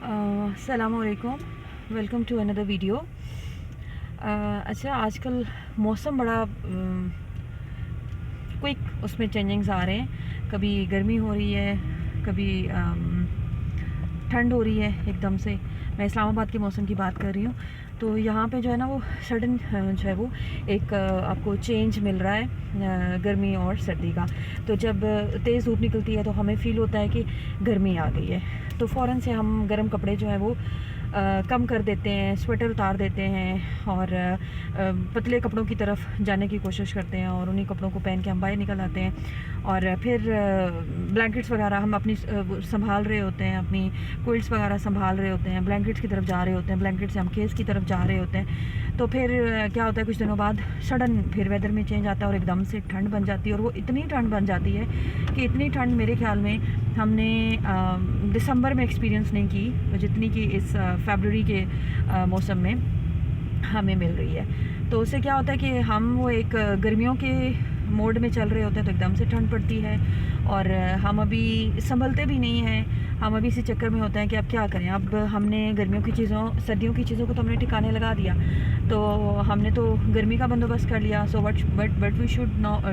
अस्सलामुअलैकुम, welcome to another video. अच्छा, आजकल मौसम बड़ा क्विक उसमें चेंजिंग्स आ रहे हैं। कभी गर्मी हो रही है, कभी ठंड हो रही है एकदम से। मैं इस्लामाबाद के मौसम की बात कर रही हूँ। तो यहाँ पे जो है ना वो सडन जो है वो एक आपको चेंज मिल रहा है गर्मी और सर्दी का। तो जब तेज़ धूप निकलती है तो हमें फ़ील होता है कि गर्मी आ गई है, तो फ़ौरन से हम गर्म कपड़े जो है वो कम कर देते हैं, स्वेटर उतार देते हैं और पतले कपड़ों की तरफ जाने की कोशिश करते हैं और उन्हीं कपड़ों को पहन के हम बाहर निकल आते हैं। और फिर ब्लैंकेट्स वगैरह हम अपनी संभाल रहे होते हैं, अपनी क्विल्ट्स वगैरह संभाल रहे होते हैं, ब्लैंकेट्स की तरफ जा रहे होते हैं, ब्लैंकेट से हम केस की तरफ जा रहे होते हैं। तो फिर क्या होता है, कुछ दिनों बाद सडन फिर वेदर में चेंज आता है और एकदम से ठंड बन जाती है। और वो इतनी ठंड बन जाती है कि इतनी ठंड मेरे ख्याल में हमने दिसंबर में एक्सपीरियंस नहीं की जितनी कि इस फरवरी के मौसम में हमें मिल रही है। तो उससे क्या होता है कि हम वो एक गर्मियों के मोड में चल रहे होते हैं तो एकदम से ठंड पड़ती है और हम अभी संभलते भी नहीं हैं। हम अभी इसी चक्कर में होते हैं कि अब क्या करें। अब हमने गर्मियों की चीज़ों, सर्दियों की चीज़ों को तो हमने ठिकाने लगा दिया, तो हमने तो गर्मी का बंदोबस्त कर लिया। So what we should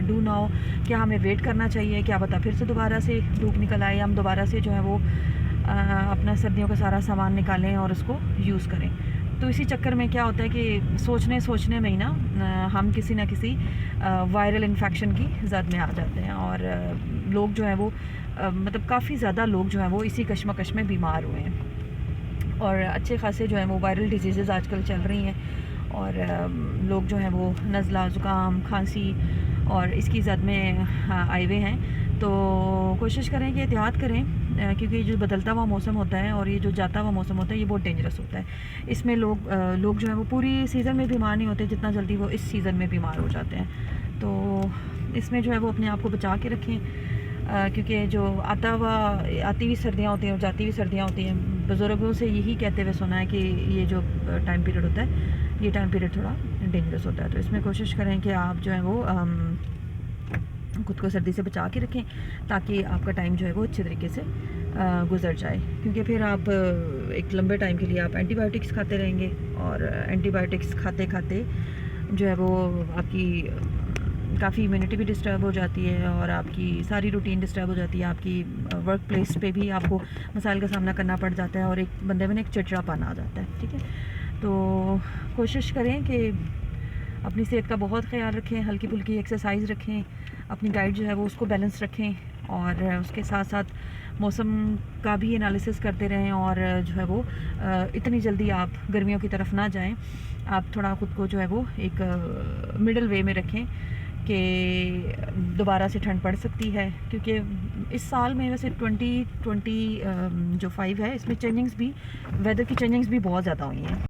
do now, क्या हमें वेट करना चाहिए, क्या पता फिर से दोबारा से धूप निकल आए, हम दोबारा से जो है वो अपना सर्दियों का सारा सामान निकालें और उसको यूज़ करें। तो इसी चक्कर में क्या होता है कि सोचने में ही ना हम किसी ना किसी वायरल इन्फेक्शन की जद में आ जाते हैं और लोग जो हैं वो मतलब काफ़ी ज़्यादा लोग जो हैं वो इसी कश्मकश में बीमार हुए हैं और अच्छे खासे जो है वो वायरल डिजीज़ आजकल चल रही हैं और लोग जो हैं वो नज़ला, ज़ुकाम, खांसी और इसकी जद में आए हुए हैं। तो कोशिश करें कि एहतियात करें क्योंकि जो बदलता हुआ मौसम होता है और ये जो जाता हुआ मौसम होता है ये बहुत डेंजरस होता है। इसमें लोग जो है वो पूरी सीज़न में बीमार नहीं होते जितना जल्दी वो इस सीज़न में बीमार हो जाते हैं। तो इसमें जो है वो अपने आप को बचा के रखें क्योंकि जो आती हुई सर्दियाँ होती हैं और जाती हुई सर्दियाँ होती हैं, बुज़ुर्गों से यही कहते हुए सुना है कि ये जो टाइम पीरियड होता है ये टाइम पीरियड थोड़ा डेंजरस होता है। तो इसमें कोशिश करें कि आप जो है वो खुद को सर्दी से बचा के रखें ताकि आपका टाइम जो है वो अच्छे तरीके से गुजर जाए। क्योंकि फिर आप एक लंबे टाइम के लिए आप एंटीबायोटिक्स खाते रहेंगे और एंटीबायोटिक्स खाते खाते जो है वो आपकी काफ़ी इम्यूनिटी भी डिस्टर्ब हो जाती है और आपकी सारी रूटीन डिस्टर्ब हो जाती है। आपकी वर्क प्लेस पे भी आपको मसाइल का सामना करना पड़ जाता है और एक बंदे में एक चिड़चिड़ापन आ जाता है। ठीक है, तो कोशिश करें कि अपनी सेहत का बहुत ख्याल रखें, हल्की फुल्की एक्सरसाइज रखें, अपनी डाइट जो है वो उसको बैलेंस रखें और उसके साथ साथ मौसम का भी एनालिसिस करते रहें और जो है वो इतनी जल्दी आप गर्मियों की तरफ ना जाएं। आप थोड़ा ख़ुद को जो है वो एक मिडल वे में रखें कि दोबारा से ठंड पड़ सकती है। क्योंकि इस साल में वैसे 2020 जो 5 है इसमें चेंजिंग्स भी, वेदर की चेंजिंग्स भी बहुत ज़्यादा हुई हैं।